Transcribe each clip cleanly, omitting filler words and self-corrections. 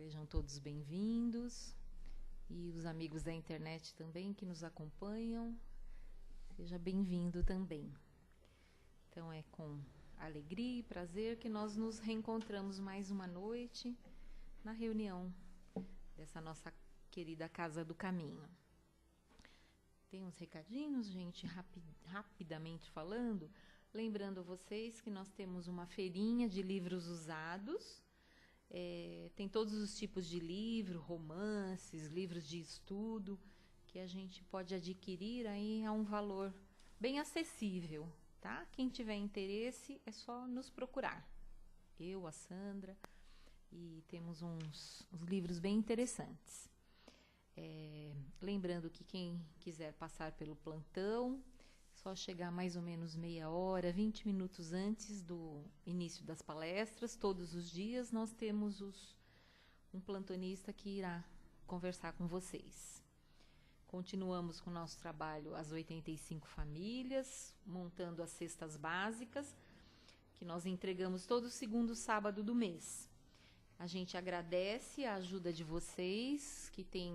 Sejam todos bem-vindos e os amigos da internet também que nos acompanham, seja bem-vindo também. Então é com alegria e prazer que nós nos reencontramos mais uma noite na reunião dessa nossa querida Casa do Caminho. Tem uns recadinhos, gente, rapidamente falando, lembrando vocês que nós temos uma feirinha de livros usados. Tem todos os tipos de livro, romances, livros de estudo, que a gente pode adquirir aí a um valor bem acessível, tá? Quem tiver interesse é só nos procurar. Eu, a Sandra, e temos uns livros bem interessantes. Lembrando que quem quiser passar pelo plantão, só chegar mais ou menos meia hora, 20 minutos antes do início das palestras. Todos os dias nós temos um plantonista que irá conversar com vocês. Continuamos com o nosso trabalho, as 85 famílias, montando as cestas básicas, que nós entregamos todo segundo sábado do mês. A gente agradece a ajuda de vocês, que têm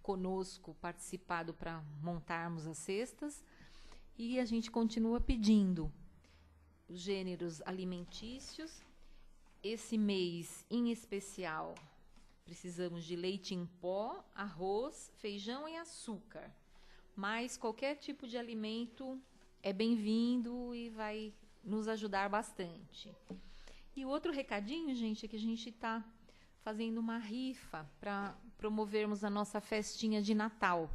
conosco participado para montarmos as cestas. E a gente continua pedindo os gêneros alimentícios. Esse mês, em especial, precisamos de leite em pó, arroz, feijão e açúcar. Mas qualquer tipo de alimento é bem-vindo e vai nos ajudar bastante. E o outro recadinho, gente, é que a gente está fazendo uma rifa para promovermos a nossa festinha de Natal.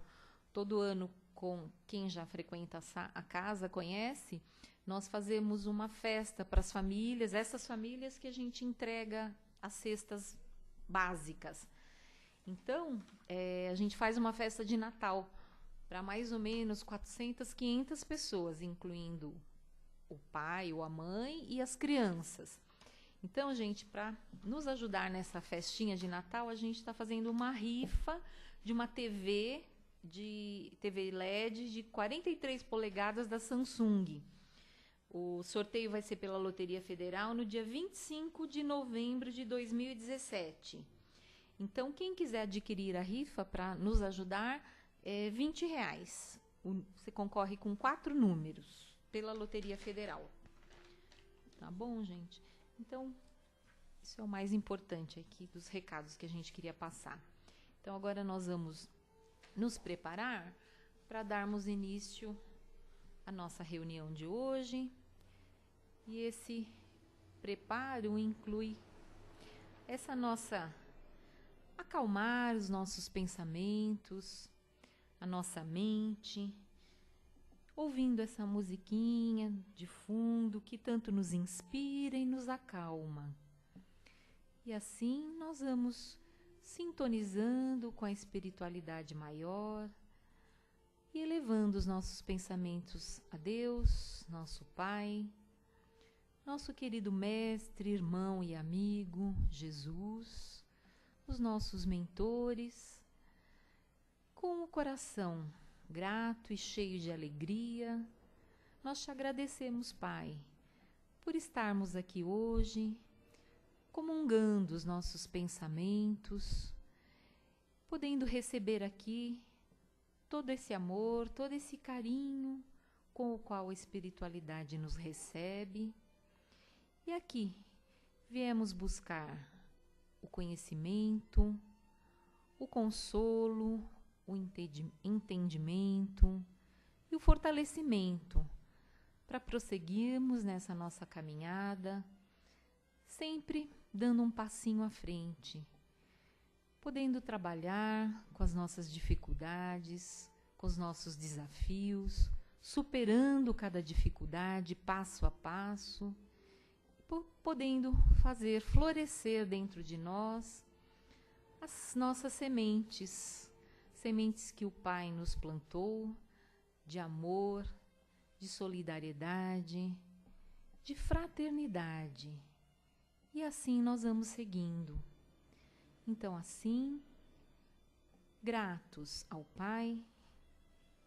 Todo ano, com quem já frequenta a casa, conhece, nós fazemos uma festa para as famílias, essas famílias que a gente entrega as cestas básicas. Então, a gente faz uma festa de Natal para mais ou menos 400, 500 pessoas, incluindo o pai ou a mãe e as crianças. Então, gente, para nos ajudar nessa festinha de Natal, a gente está fazendo uma rifa de uma TV LED de 43 polegadas da Samsung. O sorteio vai ser pela Loteria Federal no dia 25 de novembro de 2017. Então, quem quiser adquirir a rifa para nos ajudar, é R$20. Você concorre com 4 números pela Loteria Federal. Tá bom, gente? Então, isso é o mais importante aqui dos recados que a gente queria passar. Então, agora nós vamos nos preparar para darmos início à nossa reunião de hoje. E esse preparo inclui essa nossa acalmar os nossos pensamentos, a nossa mente, ouvindo essa musiquinha de fundo que tanto nos inspira e nos acalma. E assim nós vamos sintonizando com a espiritualidade maior e elevando os nossos pensamentos a Deus, nosso Pai, nosso querido mestre, irmão e amigo, Jesus, os nossos mentores, com o coração grato e cheio de alegria. Nós te agradecemos, Pai, por estarmos aqui hoje, comungando os nossos pensamentos, podendo receber aqui todo esse amor, todo esse carinho com o qual a espiritualidade nos recebe. E aqui viemos buscar o conhecimento, o consolo, o entendimento e o fortalecimento para prosseguirmos nessa nossa caminhada, sempre dando um passinho à frente, podendo trabalhar com as nossas dificuldades, com os nossos desafios, superando cada dificuldade passo a passo, podendo fazer florescer dentro de nós as nossas sementes, sementes que o Pai nos plantou, de amor, de solidariedade, de fraternidade. E assim nós vamos seguindo. Então, assim, gratos ao Pai,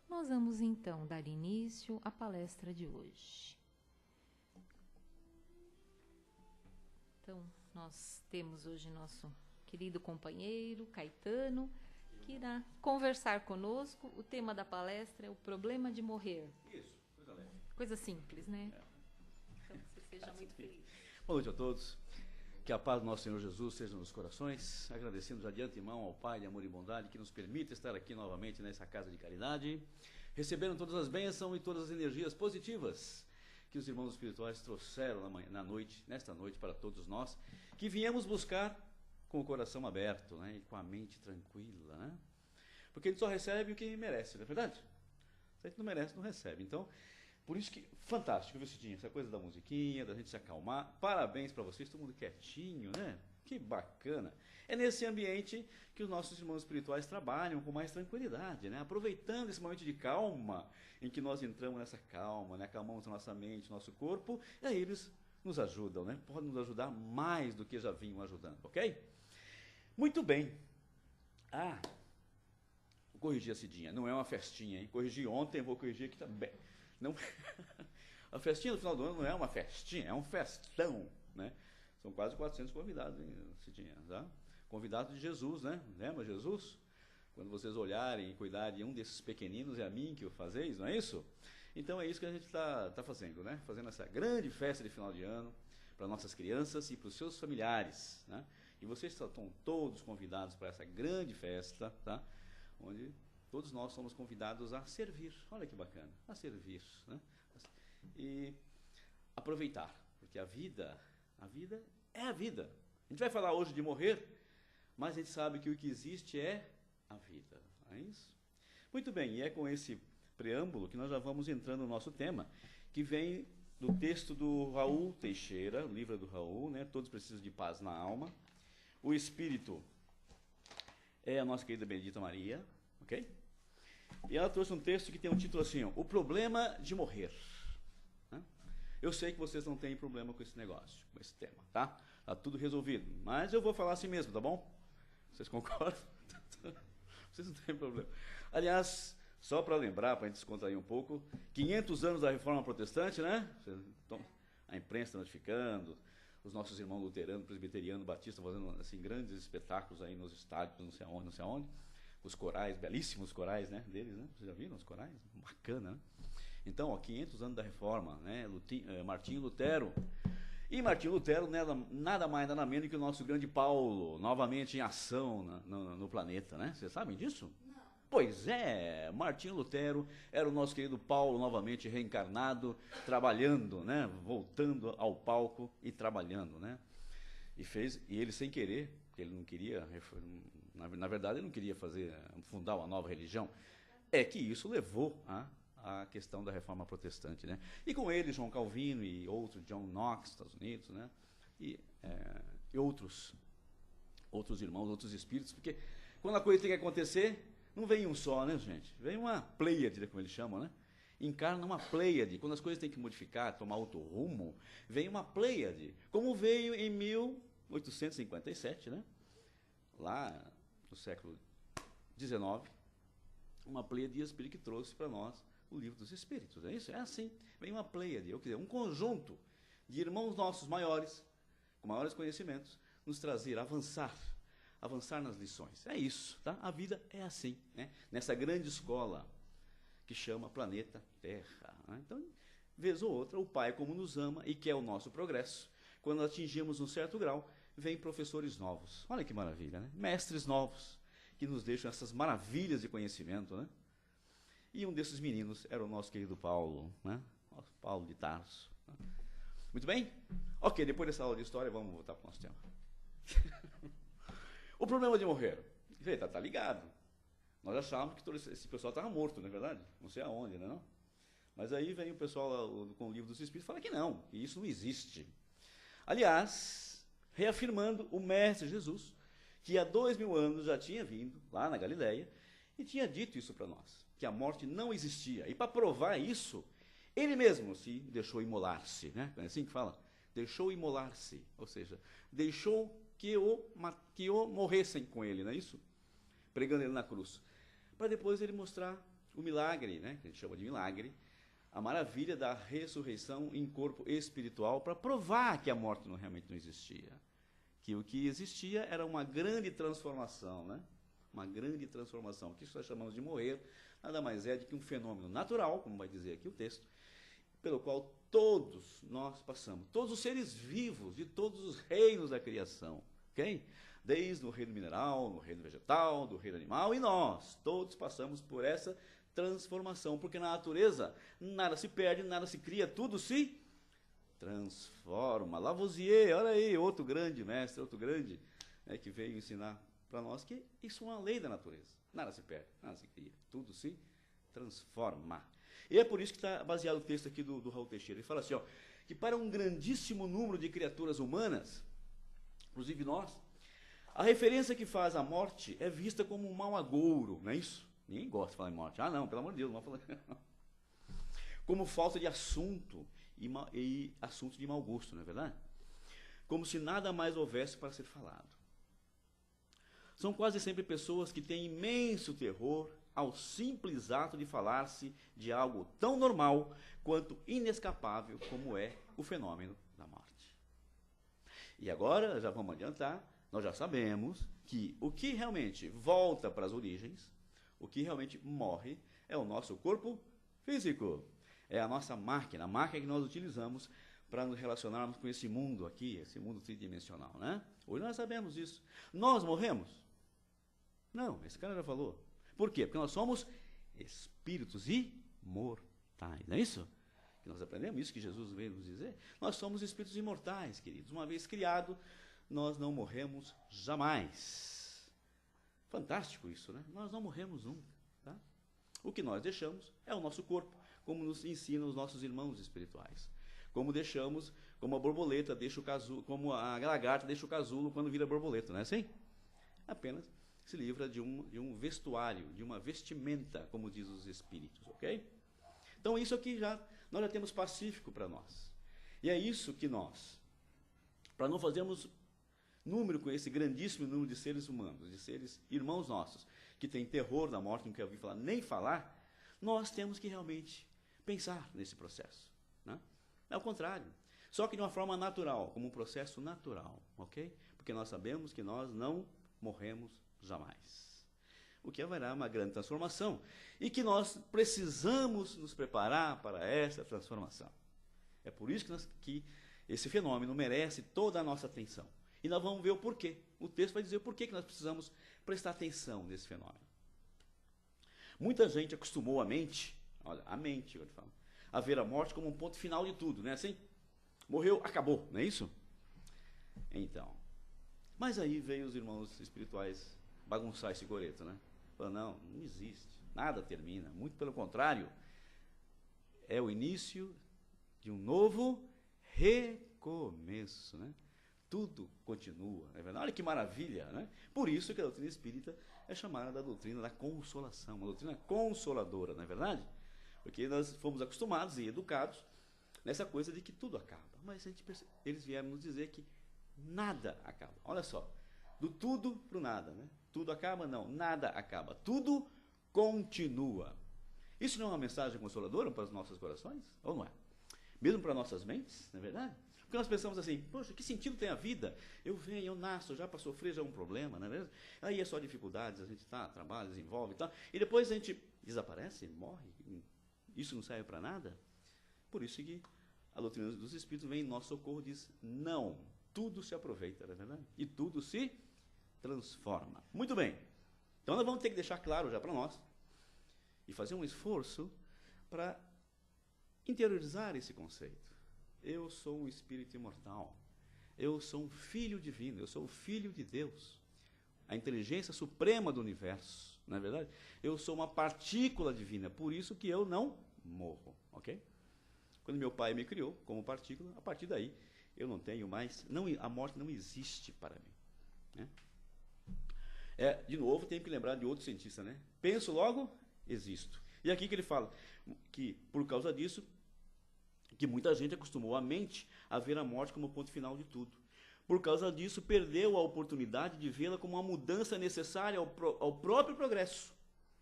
nós vamos então dar início à palestra de hoje. Então, nós temos hoje nosso querido companheiro Caetano, que irá conversar conosco. O tema da palestra é o problema de morrer. Isso, coisa leve. Coisa simples, né? Então, que você seja muito feliz. Boa noite a todos. Que a paz do nosso Senhor Jesus seja nos corações. Agradecendo já de antemão ao Pai de amor e bondade que nos permite estar aqui novamente nessa casa de caridade, recebendo todas as bênçãos e todas as energias positivas que os irmãos espirituais trouxeram nesta noite para todos nós, que viemos buscar com o coração aberto, né, e com a mente tranquila, né? Porque a gente só recebe o que merece, não é verdade? Se a gente não merece, não recebe. Então, por isso que, fantástico, viu, Cidinha? Essa coisa da musiquinha, da gente se acalmar. Parabéns para vocês, todo mundo quietinho, né? Que bacana. É nesse ambiente que os nossos irmãos espirituais trabalham com mais tranquilidade, né? Aproveitando esse momento de calma, em que nós entramos nessa calma, né? Acalmamos a nossa mente, nosso corpo, e aí eles nos ajudam, né? Podem nos ajudar mais do que já vinham ajudando, ok? Muito bem. Vou corrigir a Cidinha, não é uma festinha, hein? Corrigi ontem, vou corrigir aqui também. Não, a festinha do final do ano não é uma festinha, é um festão, né? São quase 400 convidados, hein, Cidinha, tá? Convidados de Jesus, né? Lembra Jesus? Quando vocês olharem e cuidarem de um desses pequeninos, é a mim que o fazeis, não é isso? Então é isso que a gente está fazendo, né? Fazendo essa grande festa de final de ano para nossas crianças e para os seus familiares, né? E vocês estão todos convidados para essa grande festa, tá? Onde todos nós somos convidados a servir. Olha que bacana, a servir, né? E aproveitar, porque a vida é a vida. A gente vai falar hoje de morrer, mas a gente sabe que o que existe é a vida, não é isso? Muito bem, e é com esse preâmbulo que nós já vamos entrando no nosso tema, que vem do texto do Raul Teixeira, o livro do Raul, né? Todos precisam de paz na alma. O Espírito é a nossa querida Benedita Maria, ok? E ela trouxe um texto que tem um título assim, ó, O Problema de Morrer. Né? Eu sei que vocês não têm problema com esse negócio, com esse tema, tá? Tá tudo resolvido, mas eu vou falar assim mesmo, tá bom? Vocês concordam? Vocês não têm problema. Aliás, só para lembrar, para a gente descontrair um pouco, 500 anos da Reforma Protestante, né? A imprensa notificando, os nossos irmãos luteranos, presbiterianos, batistas, fazendo assim, grandes espetáculos aí nos estádios, não sei aonde. Os corais, belíssimos corais, né, deles, né? Vocês já viram os corais? Bacana, né? Então, ó, 500 anos da Reforma, né? Martinho Lutero. E Martinho Lutero nada mais, nada menos que o nosso grande Paulo, novamente em ação no planeta, né? Vocês sabem disso? Não. Pois é, Martinho Lutero era o nosso querido Paulo, novamente reencarnado, trabalhando, né? Voltando ao palco e trabalhando, né? E ele sem querer, porque ele não queria, na verdade ele não queria fundar uma nova religião, é que isso levou a questão da Reforma Protestante, né? E com ele João Calvino e outro John Knox, Estados Unidos, né? E outros irmãos, outros espíritos, porque quando a coisa tem que acontecer, não vem um só, né, gente? Vem uma pleiade, como eles chamam, né? Encarna uma pleiade. Quando as coisas têm que modificar, tomar outro rumo, vem uma pleiade, como veio em 1857, né? Lá no século XIX, uma pleiade de espírito que trouxe para nós o livro dos Espíritos, é isso? É assim, vem uma pleiade, um conjunto de irmãos nossos maiores, com maiores conhecimentos, nos trazer, avançar nas lições. É isso, tá? A vida é assim, né? Nessa grande escola que chama planeta Terra, né? Então, vez ou outra, o Pai, como nos ama e quer o nosso progresso, quando atingimos um certo grau, vem professores novos. Olha que maravilha, né? Mestres novos, que nos deixam essas maravilhas de conhecimento, né? E um desses meninos era o nosso querido Paulo, né? Nosso Paulo de Tarso. Né? Muito bem? Ok, depois dessa aula de história, vamos voltar para o nosso tema. O problema de morrer. Tá ligado. Nós achávamos que todo esse pessoal estava morto, não é verdade? Não sei aonde, né? Não? Mas aí vem o pessoal lá, com o livro dos Espíritos e fala que não, que isso não existe. Aliás, reafirmando o Mestre Jesus, que há 2000 anos já tinha vindo lá na Galileia e tinha dito isso para nós, que a morte não existia. E para provar isso, ele mesmo se deixou imolar-se, né? É assim que fala? Deixou imolar-se, ou seja, deixou que o morressem com ele, não é isso? Pregando ele na cruz. Para depois ele mostrar o milagre, né? Que a gente chama de milagre, a maravilha da ressurreição em corpo espiritual, para provar que a morte realmente não existia. que o que existia era uma grande transformação, né? Uma grande transformação, que isso nós chamamos de morrer, nada mais é do que um fenômeno natural, como vai dizer aqui o texto, pelo qual todos nós passamos, todos os seres vivos de todos os reinos da criação, ok? Desde o reino mineral, no reino vegetal, do reino animal, e nós, todos passamos por essa transformação, porque na natureza nada se perde, nada se cria, tudo se transforma. Lavoisier, olha aí, outro grande mestre, outro grande, né, que veio ensinar para nós que isso é uma lei da natureza. Nada se perde, nada se cria, tudo se transforma. E é por isso que está baseado o texto aqui do Raul Teixeira. Ele fala assim, ó, que para um grandíssimo número de criaturas humanas, inclusive nós, a referência que faz à morte é vista como um mau agouro, não é isso? Ninguém gosta de falar em morte. Ah, não, pelo amor de Deus, não vou falar. Como falta de assunto e assunto de mau gosto, não é verdade? Como se nada mais houvesse para ser falado. São quase sempre pessoas que têm imenso terror ao simples ato de falar-se de algo tão normal quanto inescapável como é o fenômeno da morte. E agora, já vamos adiantar, nós já sabemos que o que realmente volta para as origens, o que realmente morre, é o nosso corpo físico. É a nossa máquina, a máquina que nós utilizamos para nos relacionarmos com esse mundo aqui, esse mundo tridimensional, né? Hoje nós sabemos isso. Nós morremos? Não, esse cara já falou. Por quê? Porque nós somos espíritos imortais, não é isso? Que nós aprendemos isso que Jesus veio nos dizer. Nós somos espíritos imortais, queridos. Uma vez criado, nós não morremos jamais. Fantástico isso, né? Nós não morremos nunca, tá? O que nós deixamos é o nosso corpo, como nos ensinam os nossos irmãos espirituais. Como deixamos, como a borboleta deixa o casulo, como a lagarta deixa o casulo quando vira borboleta, não é assim? Apenas se livra de um vestuário, de uma vestimenta, como diz os espíritos, ok? Então isso aqui nós já temos pacífico para nós. E é isso que nós, para não fazermos número com esse grandíssimo número de seres humanos, de seres irmãos nossos, que têm terror da morte, não quer ouvir falar, nem falar, nós temos que realmente pensar nesse processo, né? É o contrário. Só que de uma forma natural, como um processo natural, ok? Porque nós sabemos que nós não morremos jamais. O que haverá uma grande transformação e que nós precisamos nos preparar para essa transformação. É por isso que esse fenômeno merece toda a nossa atenção. E nós vamos ver o porquê. O texto vai dizer o porquê que nós precisamos prestar atenção nesse fenômeno. Muita gente acostumou a mente, olha, a mente, eu falo, a ver a morte como um ponto final de tudo, não é assim? Morreu, acabou, não é isso? Então, mas aí veio os irmãos espirituais bagunçar esse coreto, né? Falaram, não existe, nada termina, muito pelo contrário, é o início de um novo recomeço, né? Tudo continua, é verdade? Olha que maravilha, né? Por isso que a doutrina espírita é chamada da doutrina da consolação, uma doutrina consoladora, não é verdade? Porque nós fomos acostumados e educados nessa coisa de que tudo acaba. Mas eles vieram nos dizer que nada acaba. Olha só, do tudo para o nada, né? Tudo acaba? Não, nada acaba. Tudo continua. Isso não é uma mensagem consoladora para os nossos corações? Ou não é? Mesmo para nossas mentes, não é verdade? Porque nós pensamos assim, poxa, que sentido tem a vida? Eu venho, eu nasço, já para sofrer já é um problema, não é mesmo? Aí é só dificuldades, a gente trabalha, desenvolve e tal. E depois a gente desaparece, morre. Isso não serve para nada? Por isso que a doutrina dos Espíritos vem em nosso socorro e diz, não, tudo se aproveita, não é verdade? E tudo se transforma. Muito bem. Então nós vamos ter que deixar claro já para nós e fazer um esforço para interiorizar esse conceito. Eu sou um espírito imortal. Eu sou um filho divino. Eu sou o filho de Deus. A inteligência suprema do universo. Não é verdade? Eu sou uma partícula divina. Por isso que eu não morro. Ok? Quando meu pai me criou como partícula, a partir daí eu não tenho mais... a morte não existe para mim. Né? De novo, tenho que lembrar de outro cientista. Né? Penso, logo, existo. E aqui que ele fala que, por causa disso, que muita gente acostumou a mente a ver a morte como o ponto final de tudo. Por causa disso, perdeu a oportunidade de vê-la como uma mudança necessária ao próprio progresso,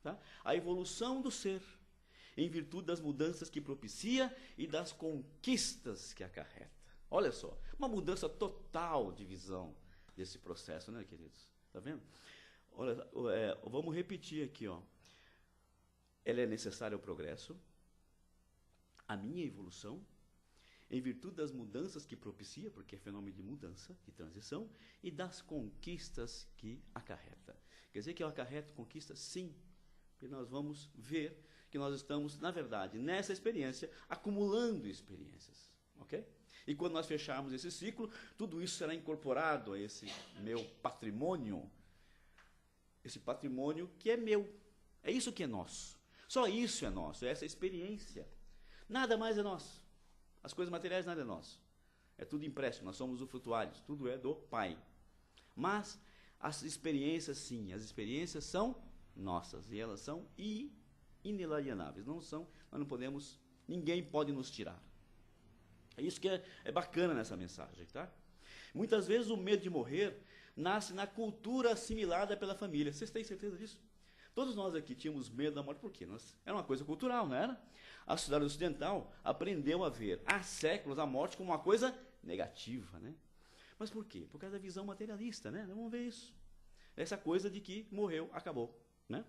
tá? A evolução do ser, em virtude das mudanças que propicia e das conquistas que acarreta. Olha só, uma mudança total de visão desse processo, né, queridos? Tá vendo? Olha, vamos repetir aqui, ó. Ela é necessária ao progresso, a minha evolução, em virtude das mudanças que propicia, porque é fenômeno de mudança, de transição, e das conquistas que acarreta. Quer dizer que ela acarreta conquistas? Sim, porque nós vamos ver que nós estamos, na verdade, nessa experiência, acumulando experiências, ok? E quando nós fecharmos esse ciclo, tudo isso será incorporado a esse meu patrimônio, esse patrimônio que é meu, é isso que é nosso. Só isso é nosso, é essa experiência. Nada mais é nosso. As coisas materiais nada é nosso. É tudo empréstimo, nós somos usufrutuários, tudo é do Pai. Mas as experiências, sim, as experiências são nossas e elas são inalienáveis. Não são, nós não podemos, ninguém pode nos tirar. É isso que é bacana nessa mensagem, tá? Muitas vezes o medo de morrer nasce na cultura assimilada pela família. Vocês têm certeza disso? Todos nós aqui tínhamos medo da morte, por quê? Era uma coisa cultural, não era? A sociedade ocidental aprendeu a ver há séculos a morte como uma coisa negativa, né? Mas por quê? Por causa da visão materialista, né? Vamos ver isso. Essa coisa de que morreu, acabou, né?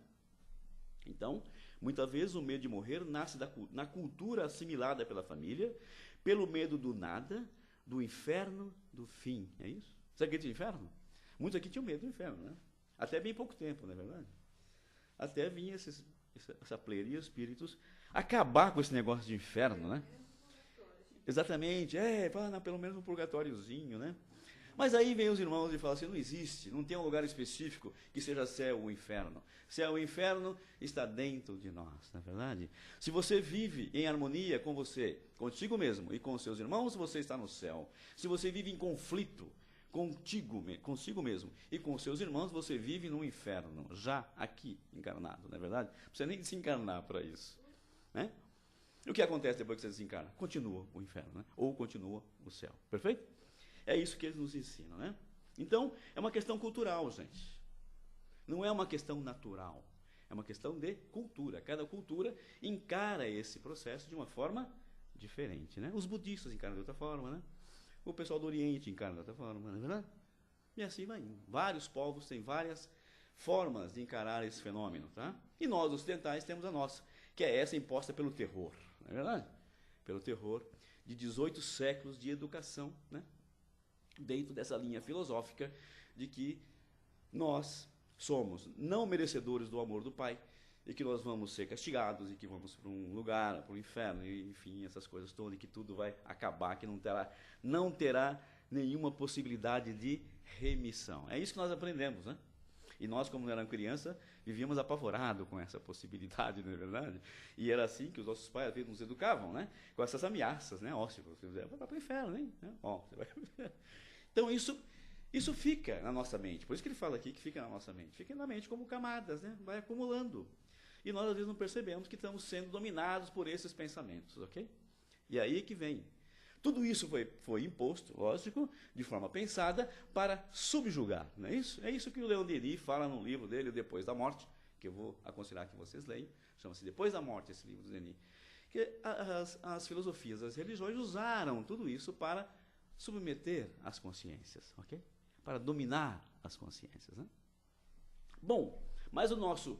Então, muitas vezes o medo de morrer nasce na cultura assimilada pela família, pelo medo do nada, do inferno, do fim, é isso? Você acredita no inferno? Muitos aqui tinham medo do inferno, né? Até bem pouco tempo, não é verdade? Até vinha essa pleia de espíritos acabar com esse negócio de inferno, né? Exatamente, pelo menos um purgatóriozinho, né? Mas aí vem os irmãos e falam assim, não existe, não tem um lugar específico que seja céu ou inferno. Céu e inferno está dentro de nós, não é verdade? Se você vive em harmonia com você, consigo mesmo e com os seus irmãos, você está no céu. Se você vive em conflito consigo mesmo e com os seus irmãos, você vive no inferno, já aqui encarnado, não é verdade? Não precisa nem se encarnar para isso, né? E o que acontece depois que você desencarna? Continua o inferno, né? Ou continua o céu, perfeito? É isso que eles nos ensinam, né? Então, é uma questão cultural, gente. Não é uma questão natural. É uma questão de cultura. Cada cultura encara esse processo de uma forma diferente, né? Os budistas encaram de outra forma, né? O pessoal do Oriente encara de outra forma, não é verdade? E assim vai indo. Vários povos têm várias formas de encarar esse fenômeno, tá? E nós, ocidentais, temos a nossa, que é essa imposta pelo terror, não é verdade? Pelo terror de 18 séculos de educação, né? Dentro dessa linha filosófica de que nós somos não merecedores do amor do Pai e que nós vamos ser castigados e que vamos para um lugar, para o inferno, e, enfim, essas coisas todas, e que tudo vai acabar, que não terá nenhuma possibilidade de remissão. É isso que nós aprendemos, né? E nós, como eram criança, vivíamos apavorados com essa possibilidade, não é verdade? E era assim que os nossos pais, às vezes, nos educavam, né? Com essas ameaças, né? Ó, se você fizer, vai para o inferno, hein? Ó, você vai para o inferno. Então, isso fica na nossa mente. Por isso que ele fala aqui que fica na nossa mente. Fica na mente como camadas, né? Vai acumulando. E nós, às vezes, não percebemos que estamos sendo dominados por esses pensamentos, ok? E aí que vem. Tudo isso foi imposto, lógico, de forma pensada, para subjugar, não é isso? É isso que o Leon Denis fala no livro dele, Depois da Morte, que eu vou aconselhar que vocês leiam, chama-se Depois da Morte, esse livro do Denis. Que as filosofias, as religiões usaram tudo isso para submeter as consciências, ok? Para dominar as consciências, né? Bom, mas o nosso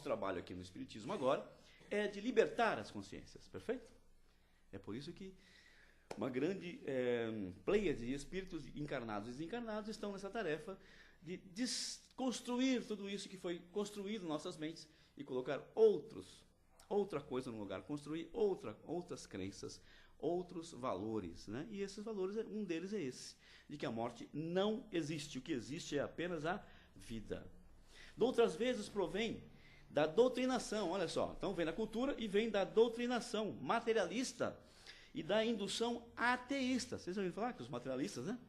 trabalho aqui no Espiritismo agora é de libertar as consciências, perfeito? É por isso que uma grande pleiade de espíritos encarnados e desencarnados estão nessa tarefa de desconstruir tudo isso que foi construído em nossas mentes e colocar outra coisa no lugar, construir outras crenças, outros valores, né? E esses valores, um deles é esse, de que a morte não existe, o que existe é apenas a vida. De outras vezes provém da doutrinação, olha só, então vem da cultura e vem da doutrinação materialista e da indução ateísta. Vocês já ouviram falar que os materialistas, né?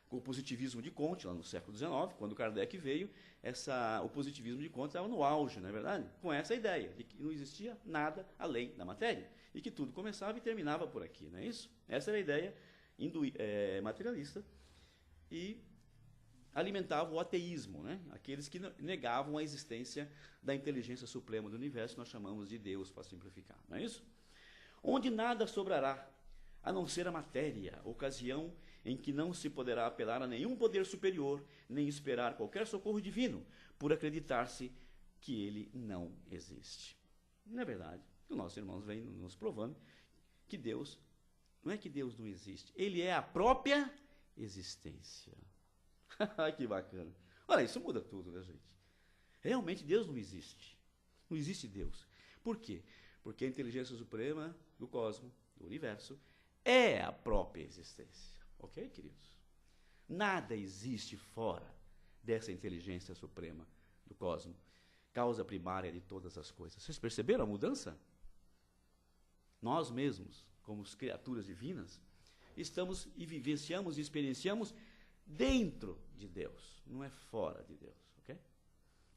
Com o positivismo de Comte, lá no século XIX, quando Kardec veio, o positivismo de Comte estava no auge, não é verdade? Com essa ideia de que não existia nada além da matéria e que tudo começava e terminava por aqui, não é isso? Essa era a ideia materialista e alimentava o ateísmo, né? Aqueles que negavam a existência da inteligência suprema do universo, nós chamamos de Deus, para simplificar, não é isso? Onde nada sobrará, a não ser a matéria, ocasião em que não se poderá apelar a nenhum poder superior, nem esperar qualquer socorro divino, por acreditar-se que ele não existe. Não é verdade? Os nossos irmãos vêm nos provando que Deus, não é que Deus não existe, ele é a própria existência. Que bacana. Olha, isso muda tudo, né, gente? Realmente Deus não existe. Não existe Deus. Por quê? Porque a inteligência suprema do cosmos, do universo, é a própria existência. Ok, queridos? Nada existe fora dessa inteligência suprema do cosmos, causa primária de todas as coisas. Vocês perceberam a mudança? Nós mesmos, como criaturas divinas, estamos e vivenciamos e experienciamos dentro de Deus, não é fora de Deus, ok?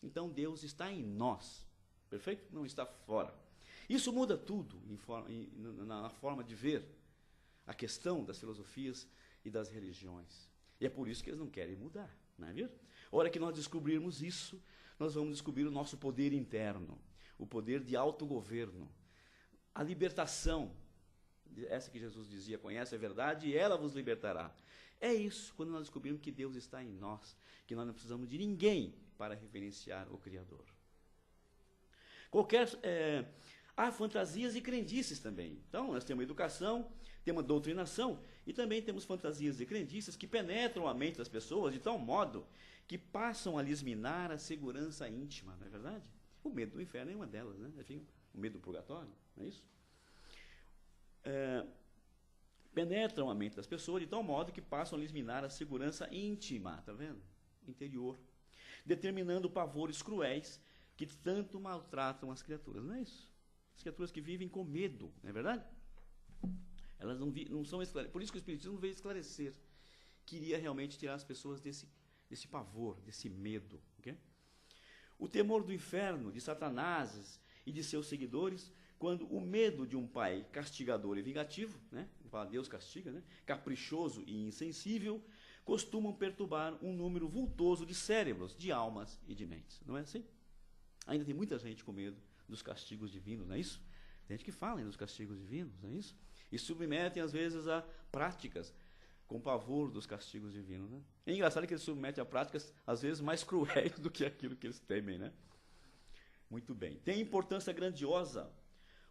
Então Deus está em nós, perfeito? Não está fora. Isso muda tudo na forma de ver a questão das filosofias e das religiões. E é por isso que eles não querem mudar, não é verdade? A hora que nós descobrirmos isso, nós vamos descobrir o nosso poder interno, o poder de autogoverno, a libertação, essa que Jesus dizia, conhece a verdade e ela vos libertará. É isso, quando nós descobrimos que Deus está em nós, que nós não precisamos de ninguém para reverenciar o Criador. Há fantasias e crendices também. Então, nós temos educação, temos doutrinação e também temos fantasias e crendices que penetram a mente das pessoas de tal modo que passam a lhes minar a segurança íntima, não é verdade? O medo do inferno é uma delas, né? Enfim, o medo do purgatório, não é isso? Penetram a mente das pessoas de tal modo que passam a lhes minar a segurança íntima, está vendo? Interior, determinando pavores cruéis que tanto maltratam as criaturas, não é isso? As criaturas que vivem com medo, não é verdade? Elas não são esclarecidas. Por isso que o Espiritismo veio esclarecer. Queria realmente tirar as pessoas desse pavor, desse medo. Okay? O temor do inferno, de Satanás e de seus seguidores, quando o medo de um pai castigador e vingativo, né? Deus castiga, né? Caprichoso e insensível, costumam perturbar um número vultoso de cérebros, de almas e de mentes. Não é assim? Ainda tem muita gente com medo dos castigos divinos, não é isso? Tem gente que fala dos castigos divinos, não é isso? E submetem, às vezes, a práticas com pavor dos castigos divinos. Né? É engraçado que eles submetem a práticas, às vezes, mais cruéis do que aquilo que eles temem. Né? Muito bem. Tem importância grandiosa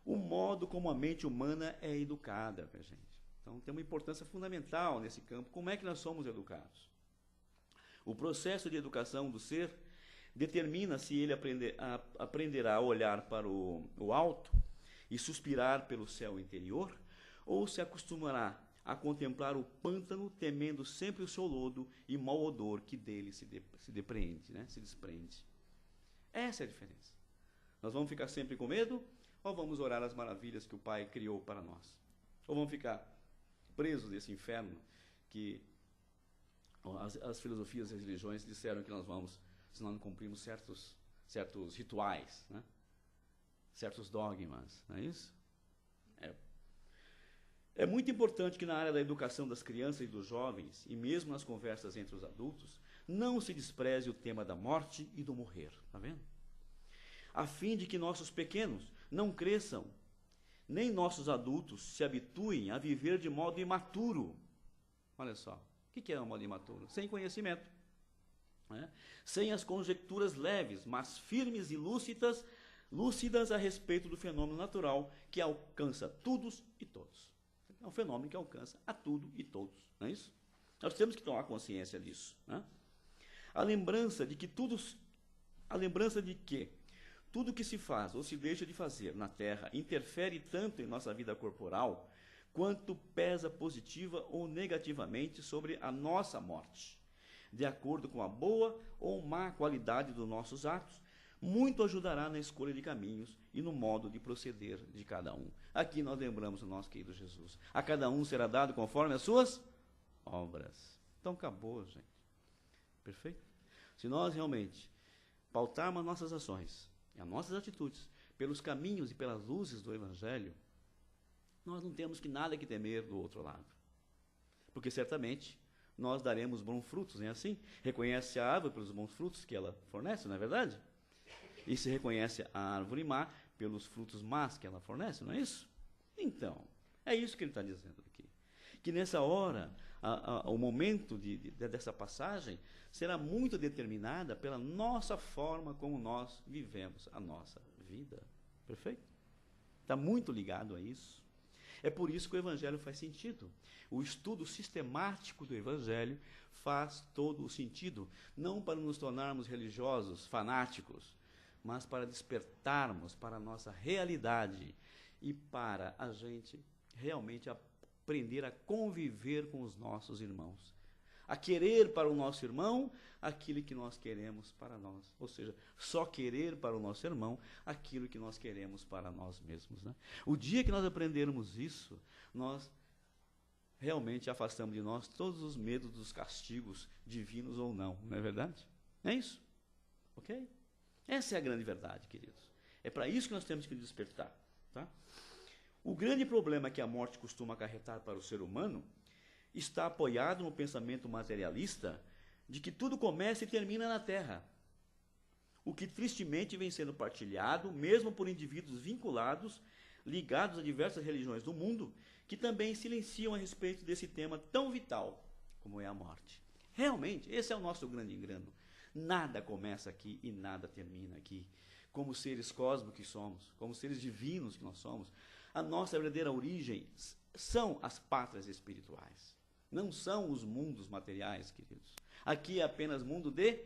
o modo como a mente humana é educada, minha gente. Então, tem uma importância fundamental nesse campo. Como é que nós somos educados? O processo de educação do ser determina se ele aprenderá a olhar para o alto e suspirar pelo céu interior, ou se acostumará a contemplar o pântano, temendo sempre o seu lodo e mau odor que dele se depreende, né? Se desprende. Essa é a diferença. Nós vamos ficar sempre com medo, ou vamos orar as maravilhas que o Pai criou para nós? Ou vamos ficar presos desse inferno que as filosofias e as religiões disseram que nós vamos, se nós não cumprirmos certos rituais, né? Certos dogmas, não é isso? É muito importante que na área da educação das crianças e dos jovens, e mesmo nas conversas entre os adultos, não se despreze o tema da morte e do morrer, está vendo? A fim de que nossos pequenos não cresçam, nem nossos adultos se habituem a viver de modo imaturo. Olha só, o que é um modo imaturo? Sem conhecimento, né? Sem as conjecturas leves, mas firmes e lúcidas a respeito do fenômeno natural que alcança todos e todos. É um fenômeno que alcança a tudo e todos, não é isso? Nós temos que tomar consciência disso, né? A lembrança de que tudo que se faz ou se deixa de fazer na Terra interfere tanto em nossa vida corporal, quanto pesa positiva ou negativamente sobre a nossa morte, de acordo com a boa ou má qualidade dos nossos atos, muito ajudará na escolha de caminhos e no modo de proceder de cada um. Aqui nós lembramos o nosso querido Jesus. A cada um será dado conforme as suas obras. Então acabou, gente. Perfeito? Se nós realmente pautarmos nossas ações e as nossas atitudes pelos caminhos e pelas luzes do Evangelho, nós não temos nada que temer do outro lado. Porque certamente nós daremos bons frutos, não é assim? Reconhece a árvore pelos bons frutos que ela fornece, não é verdade? E se reconhece a árvore má pelos frutos más que ela fornece, não é isso? Então, é isso que ele está dizendo aqui. Que nessa hora, o momento dessa passagem será muito determinada pela nossa forma como nós vivemos a nossa vida. Perfeito? Está muito ligado a isso. É por isso que o Evangelho faz sentido. O estudo sistemático do Evangelho faz todo o sentido, não para nos tornarmos religiosos, fanáticos, mas para despertarmos para a nossa realidade e para a gente realmente aprender a conviver com os nossos irmãos, a querer para o nosso irmão aquilo que nós queremos para nós, ou seja, só querer para o nosso irmão aquilo que nós queremos para nós mesmos, né? O dia que nós aprendermos isso, nós realmente afastamos de nós todos os medos dos castigos, divinos ou não, não é verdade? É isso, ok? Essa é a grande verdade, queridos. É para isso que nós temos que despertar, tá? O grande problema que a morte costuma acarretar para o ser humano está apoiado no pensamento materialista de que tudo começa e termina na Terra, o que tristemente vem sendo partilhado mesmo por indivíduos vinculados, ligados a diversas religiões do mundo, que também silenciam a respeito desse tema tão vital como é a morte. Realmente, esse é o nosso grande engano. Nada começa aqui e nada termina aqui. Como seres cósmicos que somos, como seres divinos que nós somos, a nossa verdadeira origem são as pátrias espirituais. Não são os mundos materiais, queridos. Aqui é apenas mundo de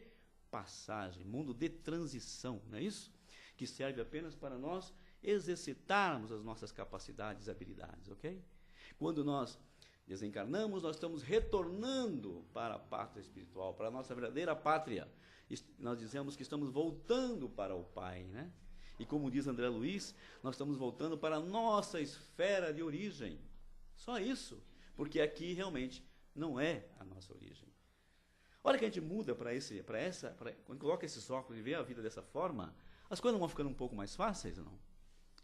passagem, mundo de transição, não é isso? Que serve apenas para nós exercitarmos as nossas capacidades e habilidades, ok? Quando nós desencarnamos, nós estamos retornando para a pátria espiritual, para a nossa verdadeira pátria. Nós dizemos que estamos voltando para o Pai, né? E como diz André Luiz, nós estamos voltando para a nossa esfera de origem. Só isso, porque aqui realmente não é a nossa origem. Olha que a gente muda quando coloca esses óculos e vê a vida dessa forma, as coisas não vão ficando um pouco mais fáceis, não?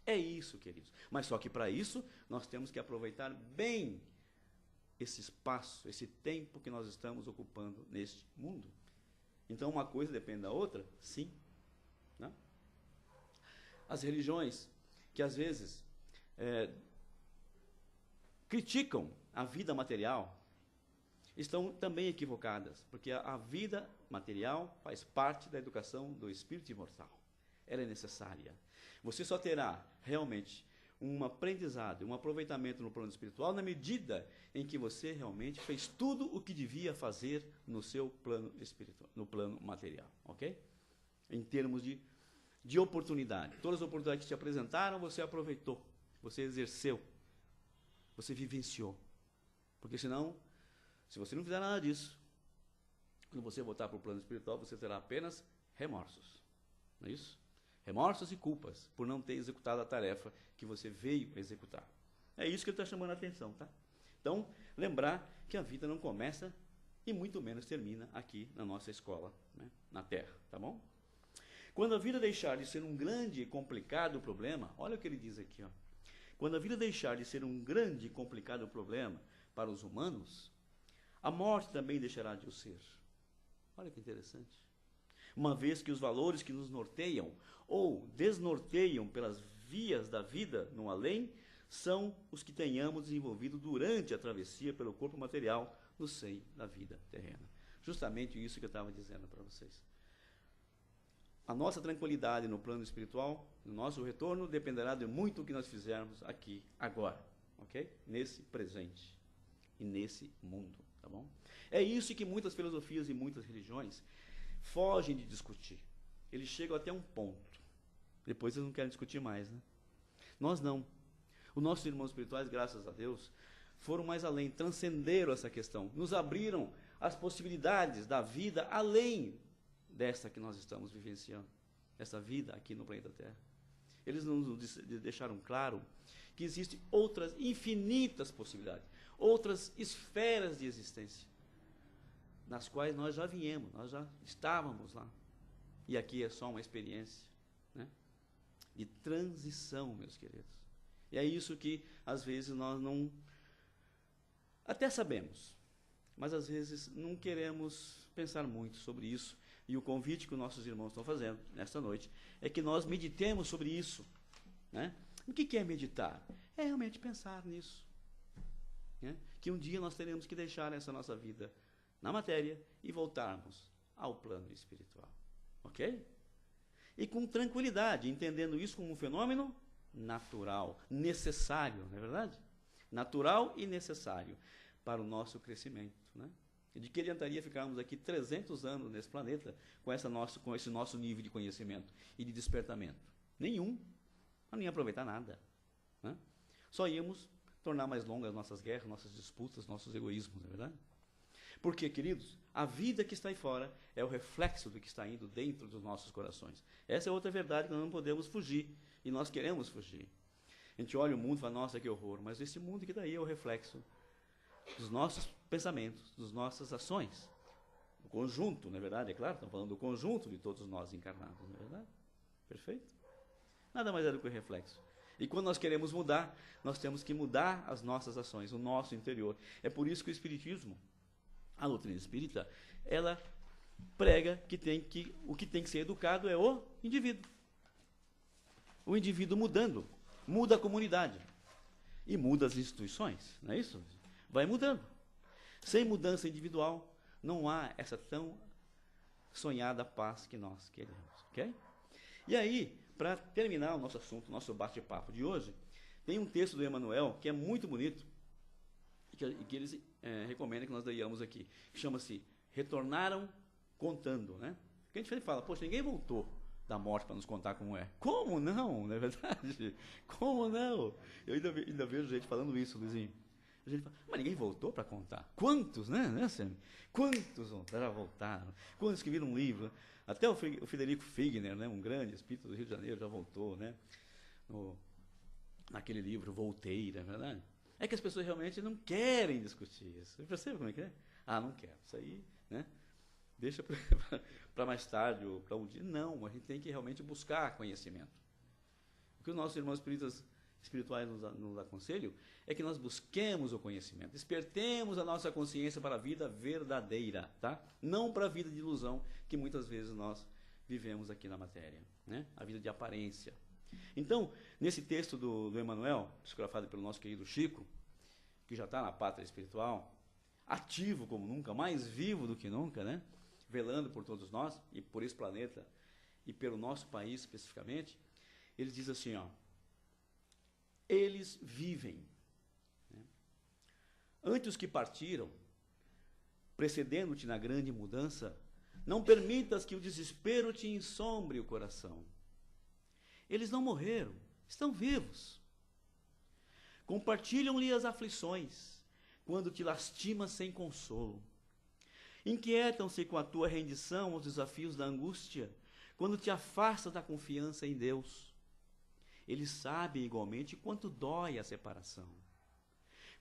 É isso, queridos. Mas só que para isso, nós temos que aproveitar bem esse espaço, esse tempo que nós estamos ocupando neste mundo. Então, uma coisa depende da outra? Sim. Não? As religiões que, às vezes, criticam a vida material, estão também equivocadas, porque a vida material faz parte da educação do espírito imortal. Ela é necessária. Você só terá realmente um aprendizado, um aproveitamento no plano espiritual na medida em que você realmente fez tudo o que devia fazer no seu plano espiritual, no plano material, ok? Em termos de oportunidade. Todas as oportunidades que te apresentaram, você aproveitou, você exerceu, você vivenciou. Porque senão, se você não fizer nada disso, quando você voltar para o plano espiritual, você terá apenas remorsos. Não é isso? Remorsos e culpas por não ter executado a tarefa que você veio executar. É isso que ele está chamando a atenção, tá? Então, lembrar que a vida não começa e muito menos termina aqui na nossa escola, né? Na Terra, tá bom? Quando a vida deixar de ser um grande e complicado problema, olha o que ele diz aqui, ó. Quando a vida deixar de ser um grande e complicado problema para os humanos, a morte também deixará de o ser. Olha que interessante. Uma vez que os valores que nos norteiam ou desnorteiam pelas vias da vida no além são os que tenhamos desenvolvido durante a travessia pelo corpo material no seio da vida terrena. Justamente isso que eu estava dizendo para vocês. A nossa tranquilidade no plano espiritual, no nosso retorno, dependerá de muito do que nós fizermos aqui, agora, ok? Nesse presente e nesse mundo, tá bom? É isso que muitas filosofias e muitas religiões fogem de discutir. Eles chegam até um ponto. Depois eles não querem discutir mais, né? Nós não. Os nossos irmãos espirituais, graças a Deus, foram mais além, transcenderam essa questão, nos abriram as possibilidades da vida além dessa que nós estamos vivenciando, essa vida aqui no planeta Terra. Eles nos deixaram claro que existem outras infinitas possibilidades, outras esferas de existência, nas quais nós já viemos, nós já estávamos lá. E aqui é só uma experiência, né, de transição, meus queridos. E é isso que, às vezes, nós não... Até sabemos, mas, às vezes, não queremos pensar muito sobre isso. E o convite que os nossos irmãos estão fazendo nesta noite é que nós meditemos sobre isso, né? O que é meditar? É realmente pensar nisso. né? Que um dia nós teremos que deixar essa nossa vida na matéria e voltarmos ao plano espiritual. Ok? E com tranquilidade, entendendo isso como um fenômeno natural, necessário, não é verdade? Natural e necessário para o nosso crescimento, né? De que adiantaria ficarmos aqui 300 anos nesse planeta com esse nosso nível de conhecimento e de despertamento? Nenhum. Não ia aproveitar nada, né? Só íamos tornar mais longas nossas guerras, nossas disputas, nossos egoísmos, não é verdade? Porque, queridos, a vida que está aí fora é o reflexo do que está indo dentro dos nossos corações. Essa é outra verdade que nós não podemos fugir, e nós queremos fugir. A gente olha o mundo e fala, nossa, que horror, mas esse mundo que daí é o reflexo dos nossos pensamentos, das nossas ações. O conjunto, não é verdade? É claro, estamos falando do conjunto de todos nós encarnados, não é verdade? Perfeito? Nada mais é do que o reflexo. E quando nós queremos mudar, nós temos que mudar as nossas ações, o nosso interior. É por isso que o Espiritismo, a doutrina espírita, ela prega que o que tem que ser educado é o indivíduo. O indivíduo mudando, muda a comunidade e muda as instituições, não é isso? Vai mudando. Sem mudança individual, não há essa tão sonhada paz que nós queremos, ok? E aí, para terminar o nosso assunto, nosso bate-papo de hoje, tem um texto do Emmanuel que é muito bonito e que eles recomendam que nós leiamos aqui, que chama-se Retornaram Contando, né? Porque a gente fala, poxa, ninguém voltou da morte para nos contar como é. Como não? Não é verdade? Como não? Eu ainda vejo gente falando isso, Luizinho. A gente fala, mas ninguém voltou para contar. Quantos, né, Sam? Quantos voltaram? Quantos que viram um livro? Até o Frederico Figner, né, um grande espírito do Rio de Janeiro, já voltou, né? Naquele livro, Voltei, não é verdade? É que as pessoas realmente não querem discutir isso. Você percebe como é que é? Ah, não quero. Isso aí, né? Deixa para mais tarde ou para um dia. Não, a gente tem que realmente buscar conhecimento. O que os nossos irmãos espirituais nos aconselham é que nós busquemos o conhecimento, despertemos a nossa consciência para a vida verdadeira, tá? Não para a vida de ilusão que muitas vezes nós vivemos aqui na matéria, né? A vida de aparência. Então, nesse texto do Emmanuel, psicografado pelo nosso querido Chico, que já está na pátria espiritual, ativo como nunca, mais vivo do que nunca, né? Velando por todos nós e por esse planeta e pelo nosso país especificamente, ele diz assim, ó, eles vivem, né? Antes os que partiram, precedendo-te na grande mudança, não permitas que o desespero te ensombre o coração. Eles não morreram, estão vivos. Compartilham-lhe as aflições, quando te lastimas sem consolo. Inquietam-se com a tua rendição aos desafios da angústia, quando te afastas da confiança em Deus. Eles sabem igualmente quanto dói a separação.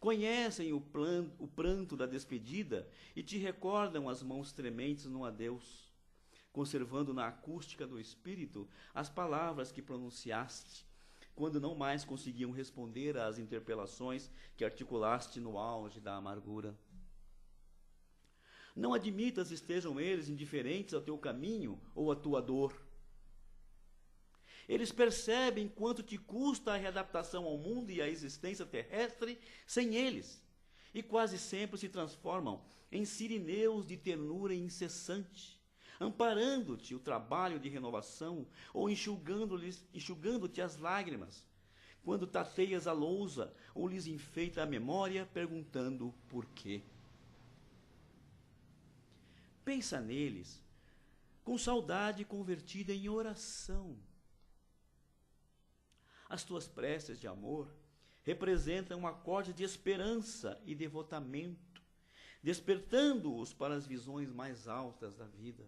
Conhecem o pranto da despedida e te recordam as mãos trementes no adeus, conservando na acústica do espírito as palavras que pronunciaste, quando não mais conseguiam responder às interpelações que articulaste no auge da amargura. Não admitas estejam eles indiferentes ao teu caminho ou à tua dor. Eles percebem quanto te custa a readaptação ao mundo e à existência terrestre sem eles, e quase sempre se transformam em sirineus de ternura incessante, amparando-te o trabalho de renovação ou enxugando-te as lágrimas, quando tateias a lousa ou lhes enfeita a memória, perguntando por quê. Pensa neles com saudade convertida em oração. As tuas preces de amor representam um acorde de esperança e devotamento, despertando-os para as visões mais altas da vida.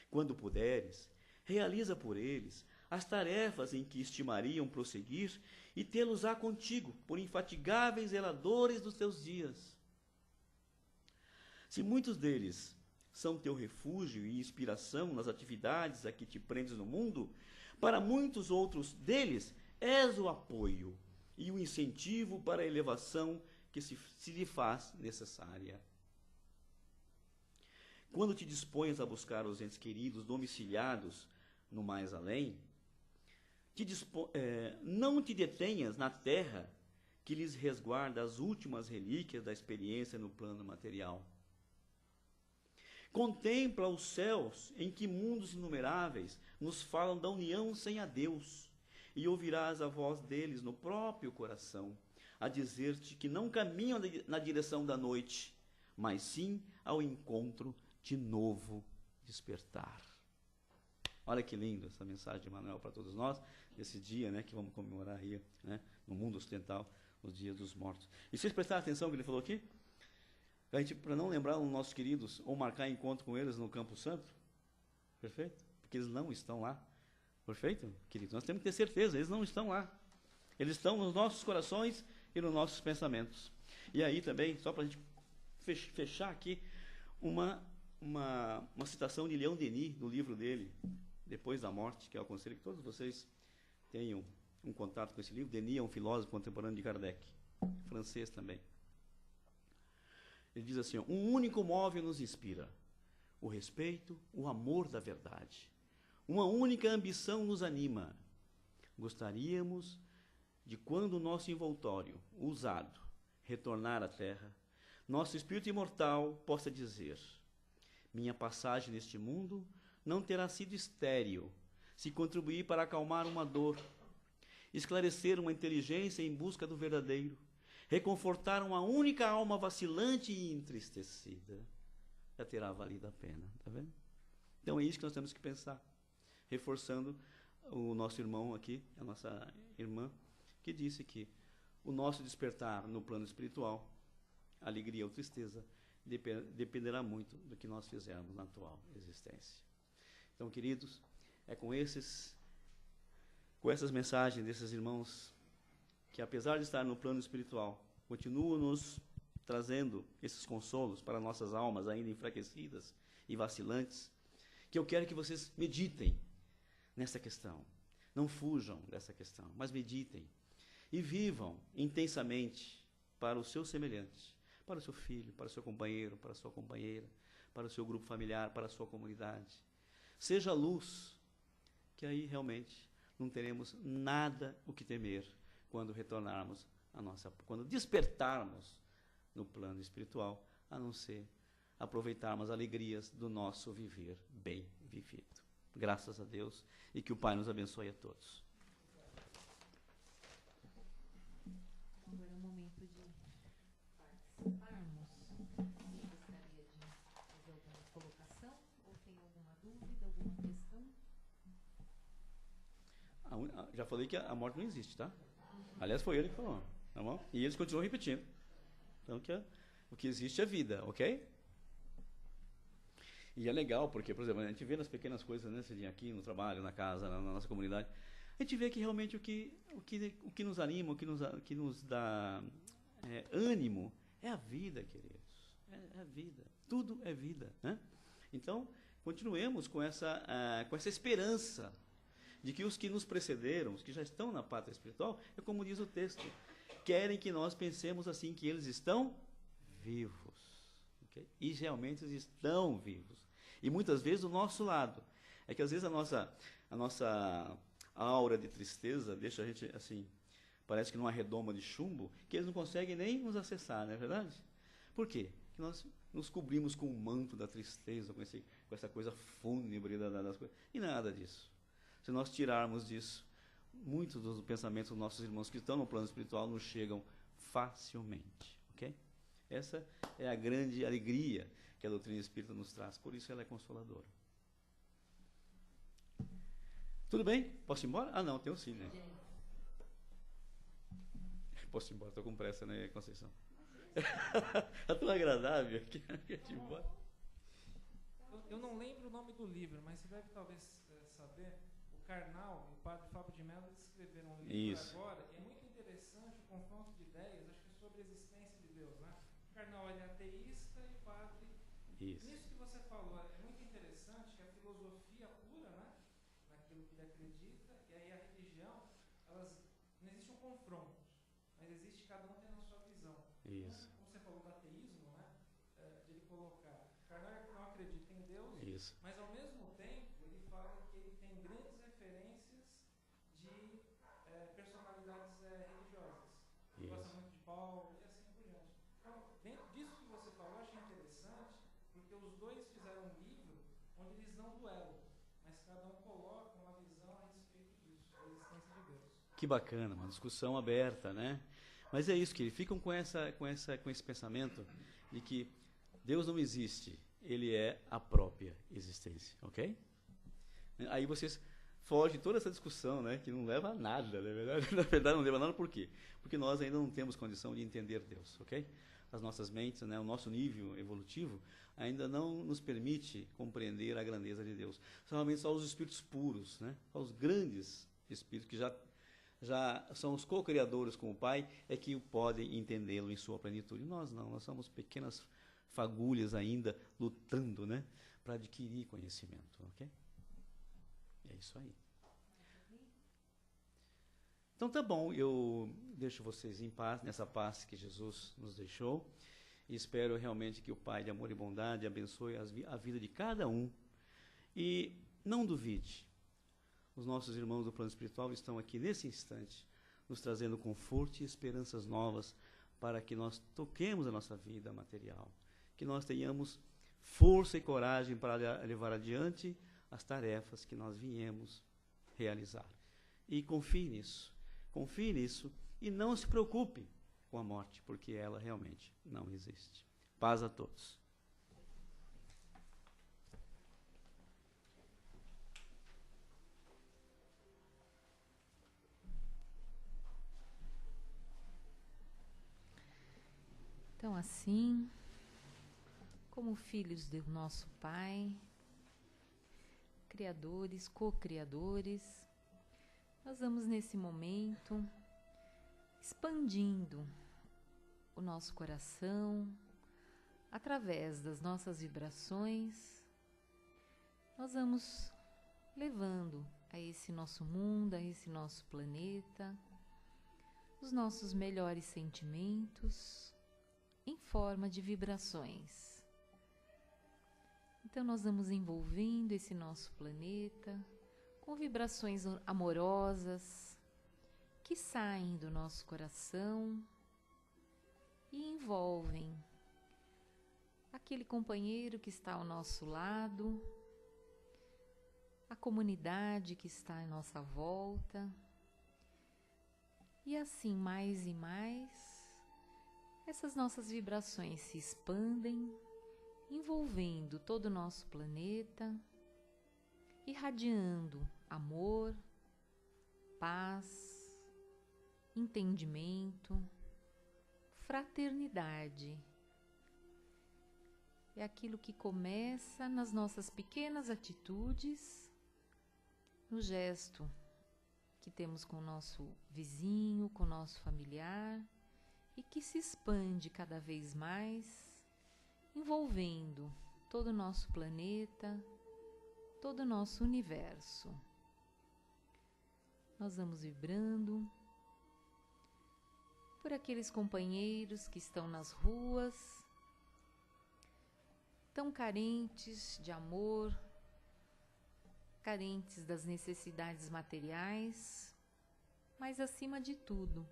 Quando puderes, realiza por eles as tarefas em que estimariam prosseguir e tê-los-á contigo, por infatigáveis zeladores dos teus dias. Se muitos deles são teu refúgio e inspiração nas atividades a que te prendes no mundo, para muitos outros deles és o apoio e o incentivo para a elevação que se lhe faz necessária. Quando te dispões a buscar os entes queridos domiciliados no mais além, não te detenhas na terra que lhes resguarda as últimas relíquias da experiência no plano material. Contempla os céus, em que mundos inumeráveis nos falam da união sem a Deus, e ouvirás a voz deles no próprio coração, a dizer-te que não caminham na direção da noite, mas sim ao encontro de novo despertar. Olha que lindo essa mensagem de Emmanuel para todos nós, esse dia, né, que vamos comemorar aí, né, no mundo ocidental, os dias dos mortos. E vocês prestaram atenção no que ele falou aqui? Para não lembrar os nossos queridos, ou marcar encontro com eles no Campo Santo, perfeito? Porque eles não estão lá, perfeito, queridos? Nós temos que ter certeza, eles não estão lá. Eles estão nos nossos corações e nos nossos pensamentos. E aí também, só para a gente fechar aqui, uma citação de Leon Denis, no livro dele, Depois da Morte, que eu aconselho que todos vocês tenham um contato com esse livro. Denis é um filósofo contemporâneo de Kardec, francês também. Ele diz assim, um único móvel nos inspira, o respeito, o amor da verdade. Uma única ambição nos anima. Gostaríamos de, quando o nosso envoltório, usado, retornar à terra, nosso espírito imortal possa dizer: minha passagem neste mundo não terá sido estéril, se contribuir para acalmar uma dor, esclarecer uma inteligência em busca do verdadeiro, reconfortar uma única alma vacilante e entristecida, já terá valido a pena, tá vendo? Então é isso que nós temos que pensar, reforçando o nosso irmão aqui, a nossa irmã, que disse que o nosso despertar no plano espiritual, alegria ou tristeza, dependerá muito do que nós fizermos na atual existência. Então, queridos, é com essas mensagens desses irmãos que, apesar de estar no plano espiritual, continuam nos trazendo esses consolos para nossas almas ainda enfraquecidas e vacilantes, que eu quero que vocês meditem nessa questão. Não fujam dessa questão, mas meditem e vivam intensamente para o seu semelhante, para o seu filho, para o seu companheiro, para a sua companheira, para o seu grupo familiar, para a sua comunidade. Seja luz, que aí realmente não teremos nada o que temer quando retornarmos quando despertarmos no plano espiritual, a não ser aproveitarmos as alegrias do nosso viver bem vivido. Graças a Deus, e que o Pai nos abençoe a todos. Agora é o momento de participarmos. Você gostaria de fazer alguma colocação? Ou tem alguma dúvida, alguma questão? Já falei que a morte não existe, tá? Aliás, foi ele que falou, tá bom? E eles continuam repetindo. Então, o que existe é vida, ok? E é legal, porque, por exemplo, a gente vê nas pequenas coisas, né, Cidinha, aqui no trabalho, na casa, na nossa comunidade, a gente vê que realmente o que nos anima, o que nos dá ânimo, é a vida, queridos. É a vida. Tudo é vida, né? Então, continuemos com essa esperança de que os que nos precederam, os que já estão na pátria espiritual, é como diz o texto, querem que nós pensemos assim, que eles estão vivos. Okay? E realmente eles estão vivos. E muitas vezes do nosso lado. É que às vezes a nossa aura de tristeza deixa a gente assim, parece que numa redoma de chumbo, que eles não conseguem nem nos acessar, não é verdade? Por quê? Porque nós nos cobrimos com o manto da tristeza, com essa coisa fúnebre das coisas. E nada disso. Se nós tirarmos disso, muitos dos pensamentos dos nossos irmãos que estão no plano espiritual nos chegam facilmente. Ok? Essa é a grande alegria que a doutrina espírita nos traz. Por isso ela é consoladora. Tudo bem? Posso ir embora? Ah, não, tem um sim, né? Posso ir embora, estou com pressa, né, Conceição? É tão agradável que ir embora. Eu não lembro o nome do livro, mas você deve talvez saber. O Karnal e o padre Fábio de Mello escreveram um livro agora, e é muito interessante o confronto de ideias, acho que é sobre a existência de Deus, né? O Karnal ele é ateísta e o padre... Isso. Nisso que você falou, é muito interessante que a filosofia pura, né? Naquilo que ele acredita, e aí a religião, não existe um confronto, mas existe cada um tendo a sua visão. Isso. Como você falou do ateísmo, né? De ele colocar, Karnal não acredita em Deus, isso. Mas ao mesmo tempo ele fala que ele tem grandes referências de personalidades religiosas. Ele gosta Paulo, e assim por diante. Então, dentro disso que você falou, eu achei interessante, porque os dois fizeram um livro onde eles não duelam, mas cada um coloca uma visão a respeito disso, da existência de Deus. Que bacana, uma discussão aberta, né? Mas é isso, que eles ficam com esse pensamento de que Deus não existe, Ele é a própria existência, ok? Aí vocês fogem toda essa discussão, né? Que não leva a nada, na verdade. Na verdade não leva a nada, por quê? Porque nós ainda não temos condição de entender Deus, ok? As nossas mentes, né? O nosso nível evolutivo ainda não nos permite compreender a grandeza de Deus. Somente só os espíritos puros, né? Só os grandes espíritos que já são os co-criadores com o Pai, é que podem entendê-lo em sua plenitude. Nós não, nós somos pequenas fagulhas ainda lutando, né, para adquirir conhecimento, ok? É isso aí. Então tá bom, eu deixo vocês em paz, nessa paz que Jesus nos deixou, e espero realmente que o Pai de amor e bondade abençoe a vida de cada um. E não duvide, os nossos irmãos do plano espiritual estão aqui nesse instante, nos trazendo conforto e esperanças novas para que nós toquemos a nossa vida material, que nós tenhamos força e coragem para levar adiante as tarefas que nós viemos realizar. E confie nisso e não se preocupe com a morte, porque ela realmente não existe. Paz a todos. Então, assim, como filhos do nosso Pai, criadores, co-criadores, nós vamos nesse momento expandindo o nosso coração através das nossas vibrações. Nós vamos levando a esse nosso mundo, a esse nosso planeta, os nossos melhores sentimentos em forma de vibrações. Então nós vamos envolvendo esse nosso planeta com vibrações amorosas que saem do nosso coração e envolvem aquele companheiro que está ao nosso lado, a comunidade que está à nossa volta, e assim mais e mais essas nossas vibrações se expandem, envolvendo todo o nosso planeta, irradiando amor, paz, entendimento, fraternidade. É aquilo que começa nas nossas pequenas atitudes, no gesto que temos com o nosso vizinho, com o nosso familiar, e que se expande cada vez mais, envolvendo todo o nosso planeta, todo o nosso universo. Nós vamos vibrando por aqueles companheiros que estão nas ruas, tão carentes de amor, carentes das necessidades materiais, mas acima de tudo,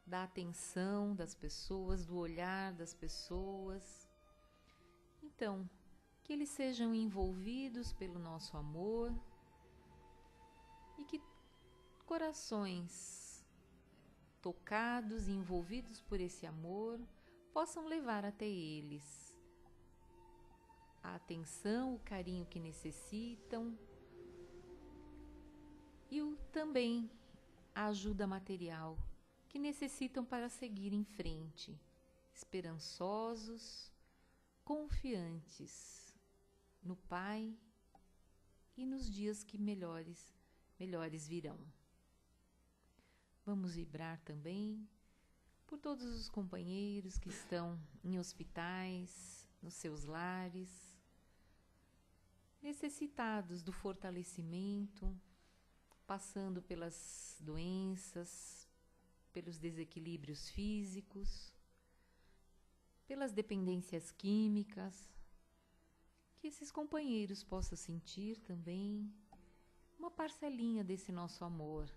da atenção das pessoas, do olhar das pessoas. Então, que eles sejam envolvidos pelo nosso amor e que corações tocados e envolvidos por esse amor possam levar até eles a atenção, o carinho que necessitam e também a ajuda material que necessitam para seguir em frente, esperançosos, confiantes no Pai e nos dias que melhores virão. Vamos vibrar também por todos os companheiros que estão em hospitais, nos seus lares, necessitados do fortalecimento, passando pelas doenças, pelos desequilíbrios físicos, pelas dependências químicas, que esses companheiros possam sentir também uma parcelinha desse nosso amor,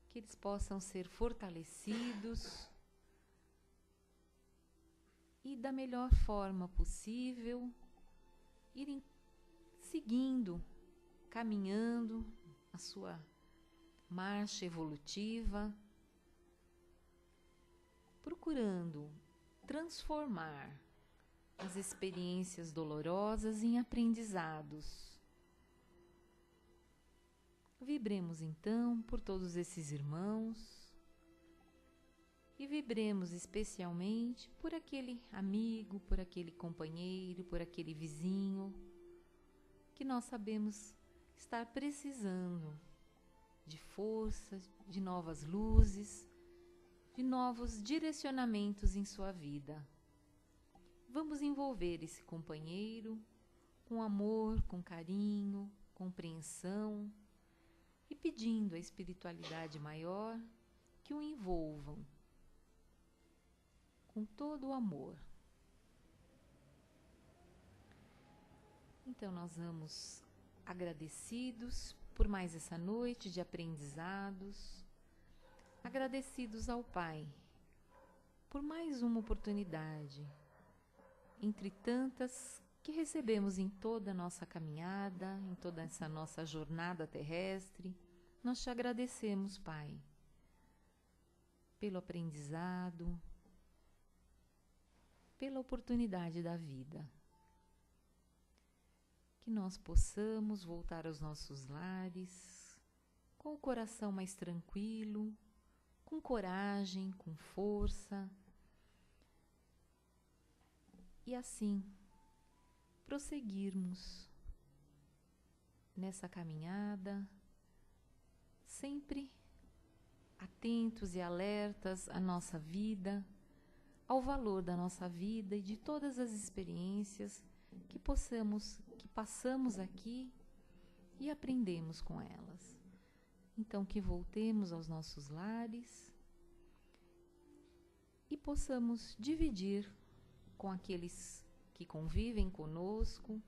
que que eles possam ser fortalecidos e, da melhor forma possível, irem seguindo, caminhando a sua marcha evolutiva, procurando transformar as experiências dolorosas em aprendizados. Vibremos então por todos esses irmãos e vibremos especialmente por aquele amigo, por aquele companheiro, por aquele vizinho que nós sabemos estar precisando de força, de novas luzes, de novos direcionamentos em sua vida. Vamos envolver esse companheiro com amor, com carinho, compreensão e pedindo à espiritualidade maior que o envolvam com todo o amor. Então nós vamos agradecidos por mais essa noite de aprendizados, agradecidos ao Pai por mais uma oportunidade, entre tantas que recebemos em toda a nossa caminhada, em toda essa nossa jornada terrestre. Nós te agradecemos, Pai, pelo aprendizado, pela oportunidade da vida. Que nós possamos voltar aos nossos lares com o coração mais tranquilo, com coragem, com força, e assim prosseguirmos nessa caminhada, sempre atentos e alertas à nossa vida, ao valor da nossa vida e de todas as experiências que passamos aqui e aprendemos com elas. Então, que voltemos aos nossos lares e possamos dividir com aqueles que convivem conosco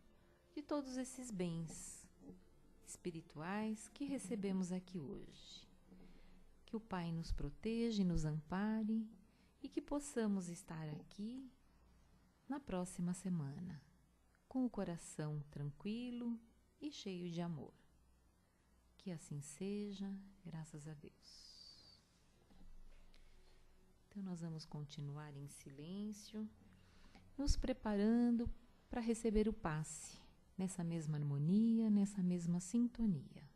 de todos esses bens espirituais que recebemos aqui hoje. Que o Pai nos proteja e nos ampare e que possamos estar aqui na próxima semana, com o coração tranquilo e cheio de amor. Que assim seja, graças a Deus. Então nós vamos continuar em silêncio, nos preparando para receber o passe, nessa mesma harmonia, nessa mesma sintonia.